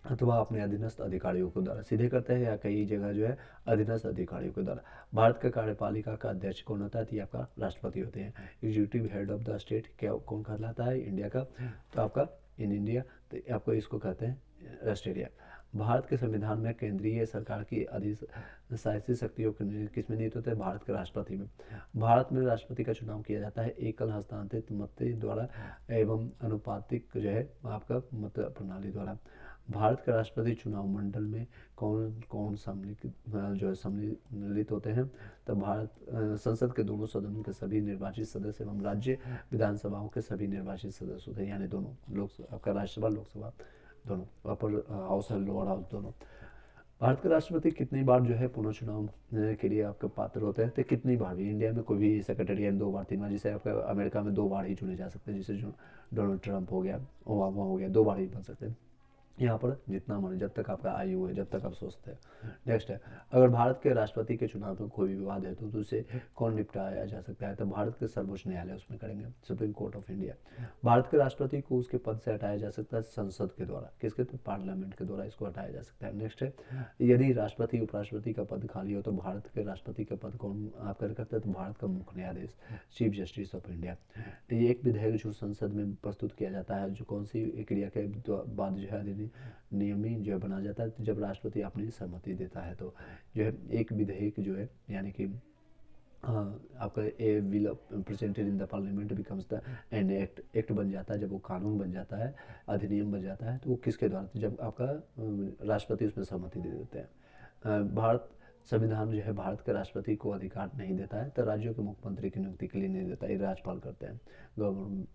अथवा अपने अधीनस्थ अधिकारियों के द्वारा, सीधे करते हैं या कई जगह जो है अधीनस्थ अधिकारियों के द्वारा। भारत का कार्यपालिका का अध्यक्ष कौन होता है? तो ये आपका राष्ट्रपति होते हैं। Executive head of the state क्या कौन कहलाता है इंडिया का? तो आपका इन इंडिया, तो आपको इसको कहते हैं ऑस्ट्रेलिया। भारत के संविधान में केंद्रीय सरकार की अधिशासी शक्तियों किस में निहित होते हैं? भारत के राष्ट्रपति में। भारत में राष्ट्रपति का चुनाव किया जाता है एकल हस्तांतरित मत द्वारा एवं अनुपातिक जो है आपका मत प्रणाली द्वारा। भारत के राष्ट्रपति चुनाव मंडल में कौन कौन सम्मिलित होते हैं? तो भारत संसद के दोनों सदनों के सभी निर्वाचित सदस्य एवं राज्य विधानसभाओं के सभी निर्वाचित सदस्य होते हैं, यानी दोनों लोकसभा, आपका राज्यसभा लोकसभा दोनों, अपर हाउस और लोअर हाउस दोनों। भारत के राष्ट्रपति कितनी बार जो है पुनः चुनाव के लिए आपके पात्र होते हैं? तो कितनी बार भी, इंडिया में कोई भी सेक्रेटरी 2 बार 3 बार, जैसे आपका अमेरिका में 2 बार ही चुने जा सकते हैं, जैसे जो डोनाल्ड ट्रंप हो गया, ओबामा हो गया, 2 बार ही बन सकते हैं। यहाँ पर जितना मर्जी, जब तक आपका आयु है, जब तक आप स्वस्थ है। नेक्स्ट है, अगर भारत के राष्ट्रपति के चुनाव में कोई विवाद है तो उसे कौन निपटाया जा सकता है? तो भारत के सर्वोच्च न्यायालय उसमें करेंगे, supreme court of India. Bharat के राष्ट्रपति को उसके पद से हटाया जा सकता है संसद के द्वारा, किसके? तो पार्लियामेंट के द्वारा इसको हटाया जा सकता है। नेक्स्ट है, यदि राष्ट्रपति उपराष्ट्रपति का पद खाली हो तो भारत के राष्ट्रपति का पद कौन आपका करता है? तो भारत का मुख्य न्यायाधीश, चीफ जस्टिस ऑफ इंडिया। ये एक विधेयक जो संसद में प्रस्तुत किया जाता है, जो कौन सी क्रिया के बाद जो है नियमी जो है बना जाता है, तो जब राष्ट्रपति अपनी सहमति देता है तो जो है एक विधेयक जो है, यानी कि आपका a bill presented in the parliament becomes the an act बन जाता है। जब वो कानून बन जाता है, अधिनियम बन जाता है, तो वो किसके द्वारा? तो जब आपका राष्ट्रपति उसमें सहमति दे देते हैं। भारत संविधान जो है भारत के राष्ट्रपति को अधिकार नहीं देता है, तो राज्यों के मुख्यमंत्री की नियुक्ति के लिए नहीं देता, ये राज्यपाल करते हैं,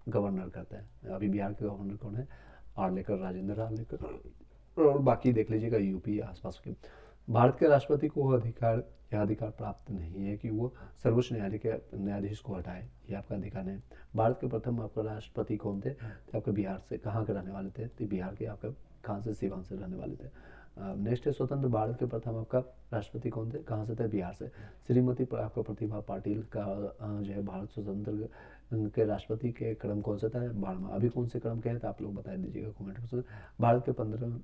गवर्नर करते हैं। अभी बिहार के गवर्नर कौन है? आर्लेकर, राजेंद्र आर्लेकर। और बाकी देख लीजिएगा यूपी आसपास के। भारत के राष्ट्रपति को यह अधिकार प्राप्त नहीं है कि वो सर्वोच्च न्यायालय के न्यायाधीश को हटाए, ये आपका अधिकार नहीं। भारत के प्रथम आपका राष्ट्रपति कौन थे? तो आपके बिहार से, कहाँ के रहने वाले थे? तो बिहार के आपका कहाँ से? सिवान से रहने वाले थे। नेक्स्ट है, स्वतंत्र भारत के प्रथम आपका राष्ट्रपति कौन थे? कहाँ से थे? बिहार से। श्रीमती आपका प्रतिभा पाटिल का जो है भारत स्वतंत्र के राष्ट्रपति के क्रम कौन सा था? 12वां। अभी कौन से क्रम के हैं तो आप लोग बता दीजिएगा कमेंट में। भारत के 15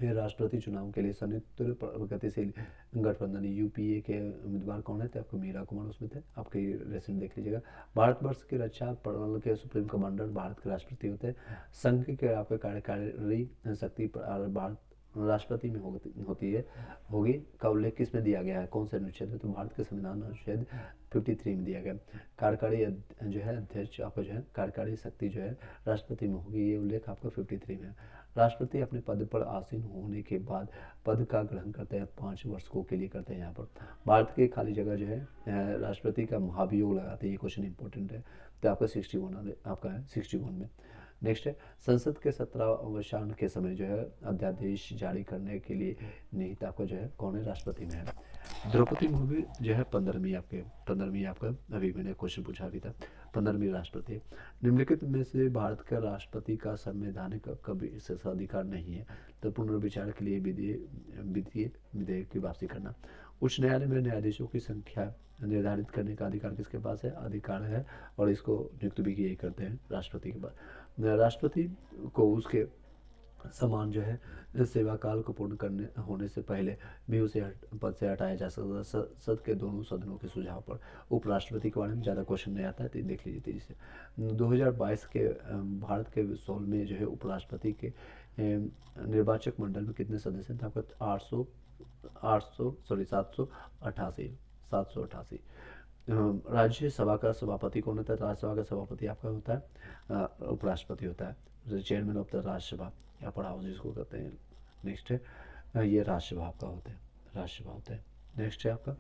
में राष्ट्रपति चुनाव के लिए संयुक्त प्रगतिशील गठबंधन यूपीए के उम्मीदवार कौन है? तो आपको मीरा कुमार उसमें थे, आपकी रेसिम देख लीजिएगा। भारतवर्ष की रक्षा प्रणाली के सुप्रीम कमांडर भारत के राष्ट्रपति होते हैं। संघ के आपके कार्यकारी शक्ति भारत राष्ट्रपति में होती है, होगी, का उल्लेख किस में दिया गया है? कौन से अनुच्छेद में? तो भारत के संविधान अनुच्छेद 53 में दिया गया। कार्यकारी जो है अध्यक्ष आपका जो है कार्यकारी शक्ति जो है राष्ट्रपति में होगी, ये उल्लेख आपका 53 में है। राष्ट्रपति अपने पद पर आसीन होने के बाद पद का ग्रहण करते हैं, 5 वर्षों के लिए करते हैं। यहाँ पर भारत की खाली जगह जो है राष्ट्रपति का महाभियोग लगाते हैं। ये क्वेश्चन इंपॉर्टेंट है, तो आपका 61 आपका है 61 में। नेक्स्ट है, संसद के 17वां के समय जो है अध्यादेश जारी करने के लिए निहित आपका जो है कौन है, राष्ट्रपति में है। द्रौपदी मुर्मू जो है 15वीं आपका अभी मैंने क्वेश्चन पूछा भी था, 15वीं राष्ट्रपति। निम्नलिखित में से भारत का राष्ट्रपति का संवैधानिक कभी विशेषाधिकार नहीं है, तो पुनर्विचार के लिए विधेयक की वापसी करना। उच्च न्यायालय में न्यायाधीशों की संख्या निर्धारित करने का अधिकार किसके पास है, अधिकार है, और इसको नियुक्त भी यही करते हैं राष्ट्रपति के पास। राष्ट्रपति को उसके समान जो है सेवा काल को पूर्ण करने होने से पहले भी उसे पद से हटाया जा सकता है, संसद के दोनों सदनों के सुझाव पर। उपराष्ट्रपति के बारे में ज़्यादा क्वेश्चन नहीं आता है, तो देख लीजिए तेजी से। 2022 के भारत के 16 में जो है उपराष्ट्रपति के निर्वाचक मंडल में कितने सदस्य थे, आपका 788। राज्यसभा का सभापति कौन होता है, राज्यसभा का सभापति आपका होता है उपराष्ट्रपति होता है, चेयरमैन ऑफ द राज्यसभा या पढ़ा हाउस जिसको कहते हैं। नेक्स्ट है ये राज्यसभा आपका होता है। नेक्स्ट है आपका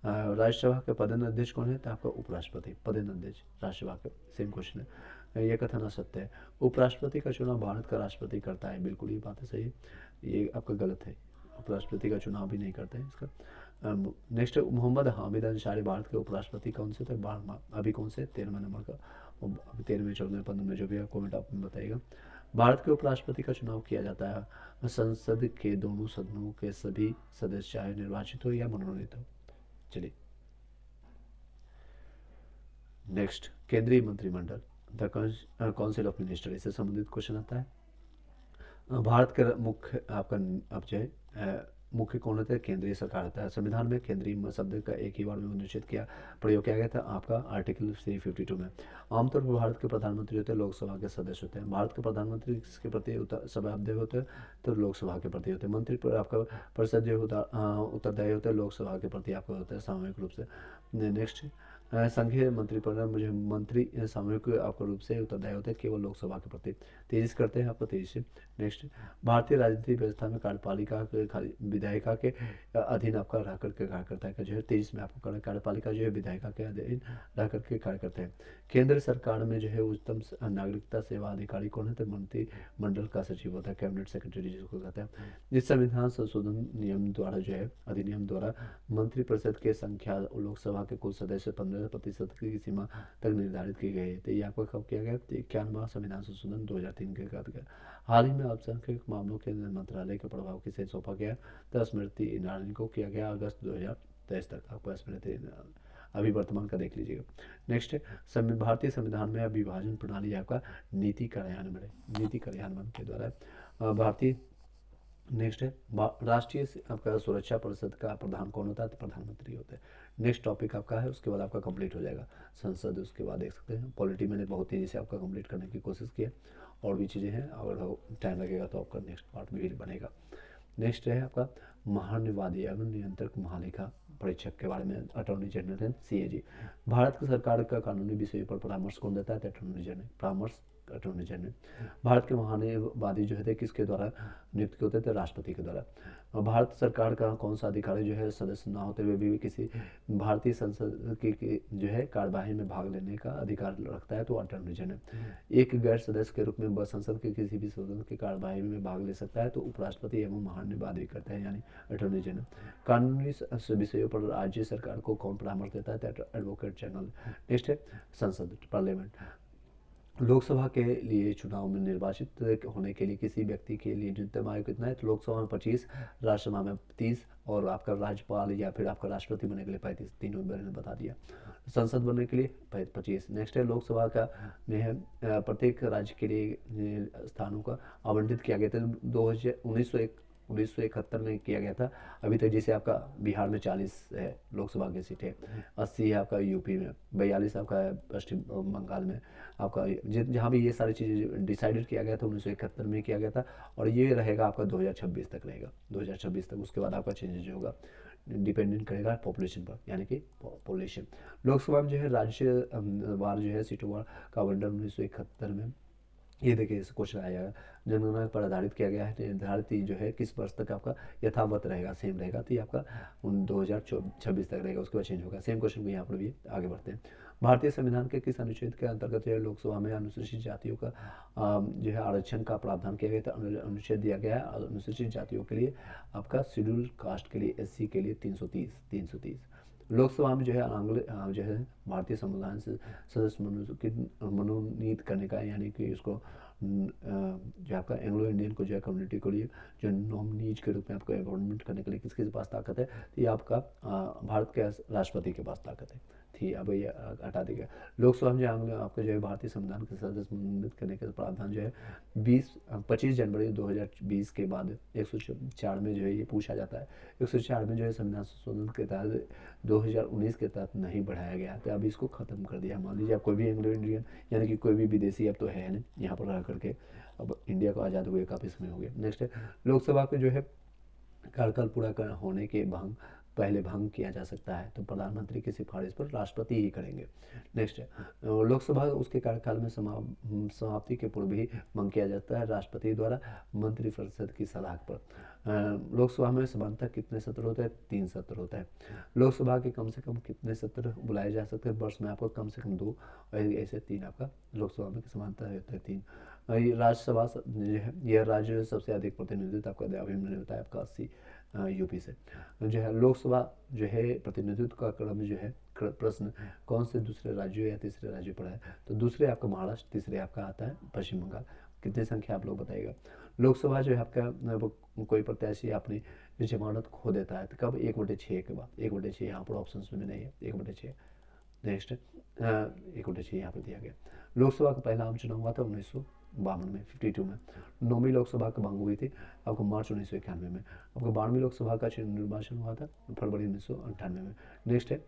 राज्यसभा के पदेनाध्यक्ष कौन है, तो आपका उपराष्ट्रपति पदेनाध्यक्ष राज्यसभा के। सेम क्वेश्चन है, ये कथन असत्य है। उपराष्ट्रपति का चुनाव भारत का राष्ट्रपति करता है, बिल्कुल ये बात है सही है, ये आपका गलत है, उपराष्ट्रपति का चुनाव भी नहीं करते हैं इसका। नेक्स्ट है, मोहम्मद हामिद अंसारी भारत के उपराष्ट्रपति कौन से थे, 12वां, अभी कौन से 13वें नंबर का, 13वें 14वें 15वें जो भी है कॉमेंट आप में बताइएगा। भारत के उपराष्ट्रपति का चुनाव किया जाता है संसद के दोनों सदनों के सभी सदस्य चाहे निर्वाचित हो या मनोनीत हो। चलिए नेक्स्ट, केंद्रीय मंत्रिमंडल, द काउंसिल ऑफ मिनिस्टर, इससे संबंधित क्वेश्चन आता है। भारत के मुख्य आपका अब जो है मुख्य कौन होता है, केंद्रीय सरकार होता है। संविधान में केंद्रीय शब्द का एक ही बार में निश्चित प्रयोग किया गया था आपका आर्टिकल 352 में। आमतौर पर भारत के प्रधानमंत्री होते हैं, लोकसभा के सदस्य होते हैं। भारत के प्रधानमंत्री किसके प्रति सभाध्याय होते हैं, तो लोकसभा के प्रति होते हैं। मंत्री पर आपका परिषद जो उत्तरदायी होता है लोकसभा के प्रति आपका होता है सामूहिक रूप से। नेक्स्ट, संघीय मंत्री पर मुझे मंत्री सामूहिक आपका रूप से उत्तरदायी होते हैं केवल लोकसभा के प्रति। तेजी से करते हैं आपको, तेजी से। नेक्स्ट, भारतीय राजनीतिक व्यवस्था में कार्यपालिका के विधायिका के अधीन आपका रह करके कार्य करता है, जो है 23 में आपको कार्यपालिका जो है विधायिका के अधीन रह करके कार्य करते हैं। केंद्र सरकार में जो है उच्चतम नागरिकता सेवा अधिकारी कौन है, तो मंत्रिमंडल का सचिव होता है, कैबिनेट सेक्रेटरी जिसको कहते हैं। इस संविधान संशोधन नियम द्वारा जो है अधिनियम द्वारा मंत्रिपरिषद के संख्या लोकसभा के कुल सदस्य 15% की सीमा तक निर्धारित की गई है। तो ये आपको कब किया गया, 91वां संविधान संशोधन 2003 के तहत। हाल ही में अल्पसंख्यक मामलों के मंत्रालय के प्रभाव किसे सौंपा गया, तो स्मृति ईरानी को किया गया अगस्त 2023 तक। आपको स्मृति अभी वर्तमान का देख लीजिएगा। नेक्स्ट है, भारतीय संविधान में विभाजन प्रणाली आपका नीति कार्यान्वयन के द्वारा भारतीय। नेक्स्ट है, राष्ट्रीय आपका सुरक्षा परिषद का प्रधान कौन होता है, तो प्रधानमंत्री होते हैं। नेक्स्ट टॉपिक आपका है, उसके बाद आपका कंप्लीट हो जाएगा संसद। उसके बाद देख सकते हैं पॉलिटी मैंने बहुत तेज़ी से आपका कंप्लीट करने की कोशिश की है, और भी चीज़ें हैं, अगर टाइम लगेगा तो आपका नेक्स्ट पार्ट भी बनेगा। नेक्स्ट है आपका महानिवादी एवं नियंत्रक महालेखा परीक्षक के बारे में, अटॉर्नी जनरल है CAG। भारत की सरकार का कानूनी विषय पर परामर्श कौन देता है, अटॉर्नी जनरल। भारत के महानिवादी जो है किसके द्वारा नियुक्त होते थे, राष्ट्रपति के द्वारा। भारत सरकार का कौन सा अधिकारी जो है सदस्य ना होते हुए भी किसी भारतीय संसद की जो है कार्यवाही में भाग लेने का अधिकार रखता है, तो अटॉर्नी जनरल। एक गैर सदस्य के रूप में संसद के किसी भी सदन की कार्यवाही में भाग ले सकता है, तो उपराष्ट्रपति एवं महानिवादी करते हैं, यानी अटॉर्नी जनरल। कानूनी विषयों पर राज्य सरकार को कौन परामर्श देता है, तो एडवोकेट जनरल। नेक्स्ट है संसद, पार्लियामेंट। लोकसभा के लिए चुनाव में निर्वाचित होने के लिए किसी व्यक्ति के लिए न्यूनतम आयु कितना है, तो लोकसभा में 25, राज्यसभा में 30, और आपका राज्यपाल या फिर आपका राष्ट्रपति बनने के लिए 35, तीनों मैंने बता दिया। संसद बनने के लिए 25। नेक्स्ट है, लोकसभा का में है प्रत्येक राज्य के लिए स्थानों का आवंटित किया गया था 1971 में किया गया था। अभी तक जैसे आपका बिहार में 40 है लोकसभा की सीटें, 80 है आपका यूपी में, 42 आपका है पश्चिम बंगाल में। आपका जहाँ भी ये सारी चीज़ें डिसाइडेड किया गया था 1971 में किया गया था, और ये रहेगा आपका 2026 तक रहेगा, 2026 तक। उसके बाद आपका चेंजेज होगा, डिपेंडेंट करेगा पॉपुलेशन पर, यानी कि पॉपुलेशन। लोकसभा में जो है राज्य वार जो है सीटों का आवंटन 1971 में ये देखिए इस क्वेश्चन आया, जनगणना पर आधारित किया गया है, निर्धारित जो है किस वर्ष तक आपका यथावत रहेगा, सेम रहेगा, तो ये आपका 2026 तक रहेगा, उसके बाद चेंज होगा। सेम क्वेश्चन भी यहाँ पर भी आगे बढ़ते हैं। भारतीय संविधान के किस अनुच्छेद के अंतर्गत जो है लोकसभा में अनुसूचित जातियों का जो है आरक्षण का प्रावधान किया गया था? अनुच्छेद दिया गया है अनुसूचित जातियों के लिए आपका शेड्यूल कास्ट के लिए, SC के लिए 330। लोकसभा में जो है जो है भारतीय संविधान से सदस्य मनोनीत करने का, यानी कि उसको जो आपका एंग्लो इंडियन को जो है कम्युनिटी को लिए जो नॉमिनीज के रूप में आपको अपॉइंटमेंट करने के लिए किसके पास ताकत है? तो ये आपका भारत के राष्ट्रपति के पास ताकत है। थी, अब ये हटा देगा। लोकसभा में आपका जो है भारतीय संविधान के सदस्य मनोनीत करने का प्रावधान जो है 25 जनवरी 2020 के बाद 104 में जो है ये पूछा जाता है। 104 में जो है संविधान संशोधन के तहत 2019 के तहत नहीं बढ़ाया गया, तो अब इसको खत्म कर दिया। मान लीजिए आप कोई भी एंग्लो इंडियन यानी कि कोई भी विदेशी अब तो है नहीं यहाँ पर रह करके, अब इंडिया को आज़ाद हुए काफ़ी समय हो गया। नेक्स्ट है, लोकसभा को जो है कार्यकाल पूरा होने के पहले भंग किया जा सकता है, तो प्रधानमंत्री की सिफारिश पर राष्ट्रपति ही करेंगे। नेक्स्ट है, लोकसभा उसके कार्यकाल में समाप्ति के पूर्व ही भंग किया जाता है राष्ट्रपति द्वारा मंत्रिपरिषद की सलाह पर। लोकसभा में सामान्यतः कितने सत्र होते हैं? 3 सत्र होते हैं। लोकसभा के कम से कम कितने सत्र बुलाए जा सकते हैं वर्ष में? आपको कम से कम 2, ऐसे 3 आपका लोकसभा में सामान्यतः होते हैं 3। राज्यसभा जो है यह राज्य सबसे अधिक प्रतिनिधित्व आपका अभी मैंने बताया आपका 80 यूपी से जो है। लोकसभा जो है प्रतिनिधित्व का क्रम जो है, प्रश्न कौन से दूसरे राज्यों या तीसरे राज्यों पर है? तो दूसरे आपका महाराष्ट्र, तीसरे आपका आता है पश्चिम बंगाल। कितनी संख्या आप लोग बताइएगा। लोकसभा जो है आपका कोई प्रत्याशी अपनी जमानत खो देता है तो कब? 1/6 के बाद। 1/6 यहाँ पर ऑप्शन में नहीं है, 1/6। नेक्स्ट 1/6 यहाँ पर दिया गया। लोकसभा का पहला आम चुनाव हुआ था 1952 में, 52 में। 9वीं लोकसभा का भंग हुई थी आपको मार्च 1991 में। आपको 12वीं लोकसभा का निर्वाचन हुआ था फरवरी 1998 में। नेक्स्ट है,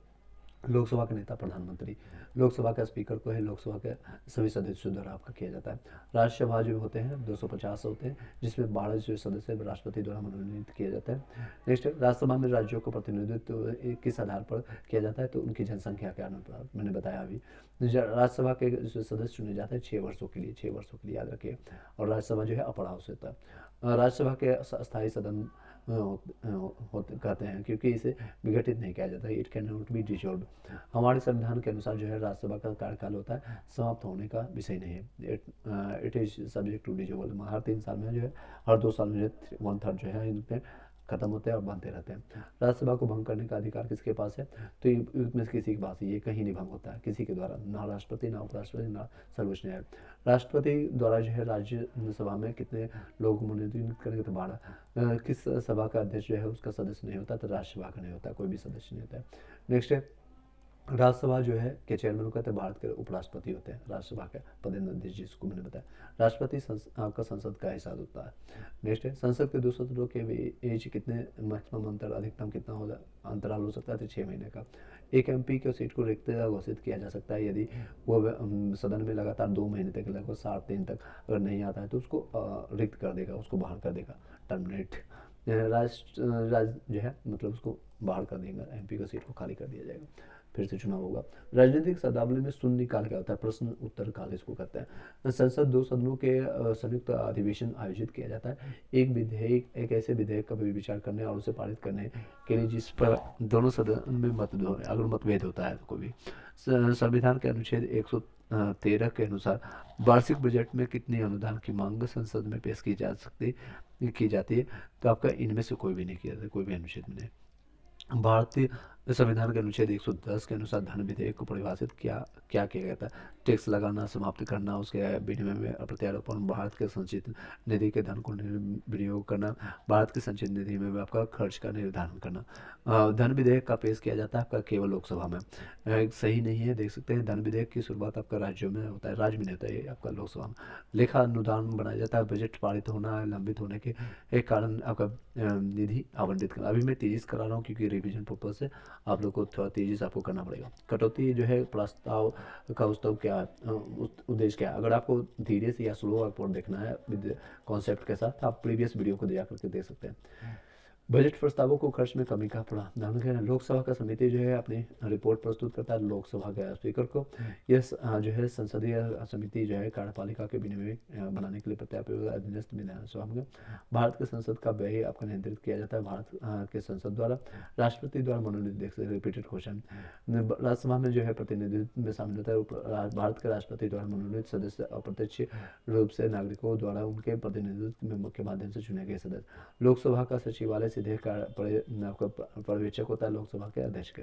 लोकसभा के नेता प्रधानमंत्री। लोकसभा का स्पीकर को है लोकसभा के सभी सदस्यों द्वारा आपका किया जाता है। राज्यसभा जो होते हैं 250 होते हैं, जिसमें 12 जो सदस्य राष्ट्रपति द्वारा मनोनीत किया जाता है। नेक्स्ट, राज्यसभा में राज्यों का प्रतिनिधित्व किस आधार पर किया जाता है? तो उनकी जनसंख्या के अनुसार, मैंने बताया अभी। राज्यसभा के जो सदस्य चुने जाते हैं 6 वर्षों के लिए, 6 वर्षों के लिए याद रखिए। और राज्यसभा जो है अपर हाउस होता है। राज्यसभा के अस्थायी सदन कहते हैं क्योंकि इसे विघटित नहीं किया जाता, it can not be dissolve. हमारे संविधान के अनुसार जो है राज्यसभा का कार्यकाल होता है समाप्त होने का विषय नहीं है, it is subject to dissolve. हर 3 साल में जो है, हर 2 साल में 1/3 जो है इनमें खत्म होते हैं और बनते रहते हैं। राज्यसभा को भंग करने का अधिकार किसके पास है? तो इसमें किसी के पास ये कहीं नहीं भंग होता है किसी के द्वारा, ना राष्ट्रपति, ना उपराष्ट्रपति, ना सर्वोच्च न्यायालय। राष्ट्रपति द्वारा जो है राज्यसभा में कितने लोग मनोनीत करेंगे? तो 12। किस सभा का अध्यक्ष जो है उसका सदस्य नहीं होता? तो राज्यसभा का नहीं होता, कोई भी सदस्य नहीं होता है। नेक्स्ट है, राज्यसभा जो है के चेयरमैन कहते हैं भारत के उपराष्ट्रपति होते हैं, राज्यसभा के पदेन जिसको मैंने बताया। राष्ट्रपति आपका संसद का हिस्सा होता है। नेक्स्ट है, संसद के 2 सत्रों के बीच कितने मैक्सिमम अंतर, अधिकतम कितना हो अंतराल हो सकता है? तो 6 महीने का। एक MP की सीट को रिक्त घोषित किया जा सकता है यदि वो सदन में लगातार 2 महीने तक, लगभग 60 दिन तक अगर नहीं आता है तो उसको रिक्त कर देगा, उसको बाहर कर देगा, टर्मिनेट। राज जो है मतलब उसको बाहर कर देगा, MP की सीट को खाली कर दिया जाएगा, फिर से चुनाव होगा। राजनीतिक शब्दावली में शून्यकाल क्या होता है? प्रश्न उत्तर काल इसको कहते हैं। संसद 2 सदनों के संयुक्त अधिवेशन आयोजित किया जाता है। एक ऐसे विधेयक का विचार करने और उसे पारित करने के लिए जिस पर दोनों सदन में अगर मतभेद होता है तो कोई भी। संविधान के अनुच्छेद 113 के अनुसार वार्षिक बजट में कितनी अनुदान की मांग संसद में पेश की जाती है? तो आपका इनमें से कोई भी नहीं किया जाता, कोई भी अनुच्छेद में नहीं। भारतीय संविधान के अनुच्छेद 110 के अनुसार धन विधेयक को परिभाषित क्या किया गया था? टैक्स लगाना समाप्त करना, उसके विनिमय में प्रत्यारोपण, भारत के संचित निधि के धन को विनियोग करना, भारत की संचित निधि में आपका खर्च का निर्धारण करना। धन विधेयक का पेश किया जाता है आपका केवल लोकसभा में, सही नहीं है, देख सकते हैं। धन विधेयक की शुरुआत आपका राज्यों में होता है, राज्य में नहीं होता है आपका लोकसभा में। लेखा अनुदान बनाया जाता है, बजट पारित होना, लंबित होने के एक कारण आपका निधि आवंटित करना। अभी मैं तेजी से करा रहा हूँ क्योंकि रिविजन पर्पज से आप लोग को थोड़ा तेजी से आपको करना पड़ेगा। कटौती जो है प्रस्ताव का उस्तव क्या है, उद्देश्य क्या है? अगर आपको धीरे से या स्लो आपको देखना है विद कॉन्सेप्ट के साथ, आप प्रीवियस वीडियो को जा करके देख सकते हैं। बजट प्रस्तावों को खर्च में कमी का प्रावधान है। लोकसभा का समिति जो है अपनी रिपोर्ट प्रस्तुत करता है लोकसभा के स्पीकर को। यह जो है संसदीय समिति जो है कार्यपालिका के विनिमय बनाने के लिए प्रत्यापित अधीनस्थ विधानसभा में भारत के संसद का व्यय आपका नियंत्रित किया जाता है भारत के संसद द्वारा। राष्ट्रपति द्वारा मनोनीत रिपीटेड क्वेश्चन, राज्यसभा में जो है प्रतिनिधित्व में शामिल होता है। भारत के राष्ट्रपति द्वारा मनोनीत सदस्य अप्रत्यक्ष रूप से नागरिकों द्वारा उनके प्रतिनिधित्व में के माध्यम से चुने गए सदस्य। लोकसभा का सचिवालय सीधे पर्यवेक्षक होता है लोकसभा के अध्यक्ष के।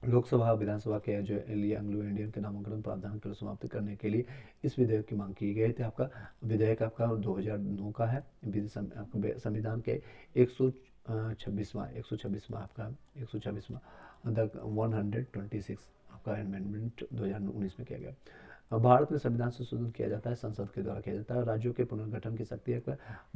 लोकसभा विधानसभा के जो लिए एंग्लो इंडियन के नामांकन प्रावधान को समाप्त करने के लिए इस विधेयक की मांग की गई थी। आपका विधेयक आपका 2009 का है। संविधान के 126वां आपका 126वां 126 आपका अमेंडमेंट 2019 में किया गया। भारत में संविधान संशोधन किया जाता है संसद के द्वारा किया जाता है। राज्यों के पुनर्गठन की शक्ति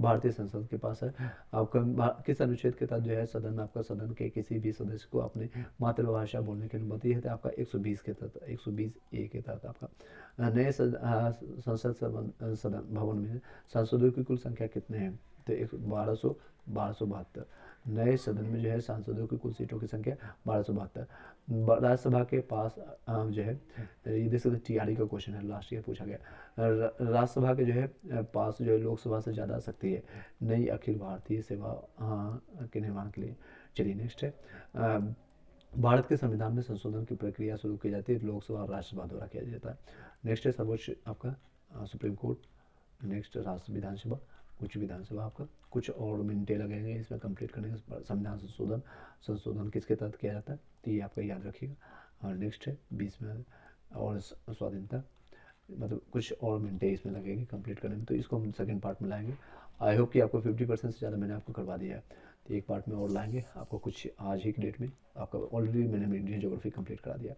भारतीय संसद के पास है। आपका किस अनुच्छेद के तहत जो है सदन के किसी भी सदस्य को अपनी मातृभाषा बोलने की अनुमति है? तो आपका 120 के तहत 120A के तहत आपका नए संसद भवन में सांसदों की कुल संख्या कितने हैं? तो 1272। नए सदन में जो है सांसदों की कुल सीटों की संख्या 1272। राज्यसभा के पास जो है ये देख सकते TRE का क्वेश्चन है, लास्ट ईयर पूछा गया। राज्यसभा के जो है पास जो है लोकसभा से ज़्यादा शक्ति है नई अखिल भारतीय सेवा के निर्माण के लिए। चलिए नेक्स्ट है, भारत के संविधान में संशोधन की प्रक्रिया शुरू की जाती है लोकसभा और राज्यसभा द्वारा किया जाता है। नेक्स्ट है सर्वोच्च आपका सुप्रीम कोर्ट। नेक्स्ट राज्य विधानसभा, उच्च विधानसभा आपका कुछ और मिनटें लगेंगे इसमें कंप्लीट करने के। संविधान संशोधन किसके तहत किया जाता है? तो ये आपका याद रखिएगा। और नेक्स्ट है 20 में और स्वाधीनता, मतलब कुछ और मिनटें इसमें लगेगी कंप्लीट करने में, तो इसको हम सेकंड पार्ट में लाएंगे। आई होप कि आपको 50% से ज़्यादा मैंने आपको करवा दिया है। तो एक पार्ट में और लाएंगे आपको कुछ आज ही की डेट में। आपका ऑलरेडी मैंने इंडियन ज्योग्राफी कंप्लीट करा दिया।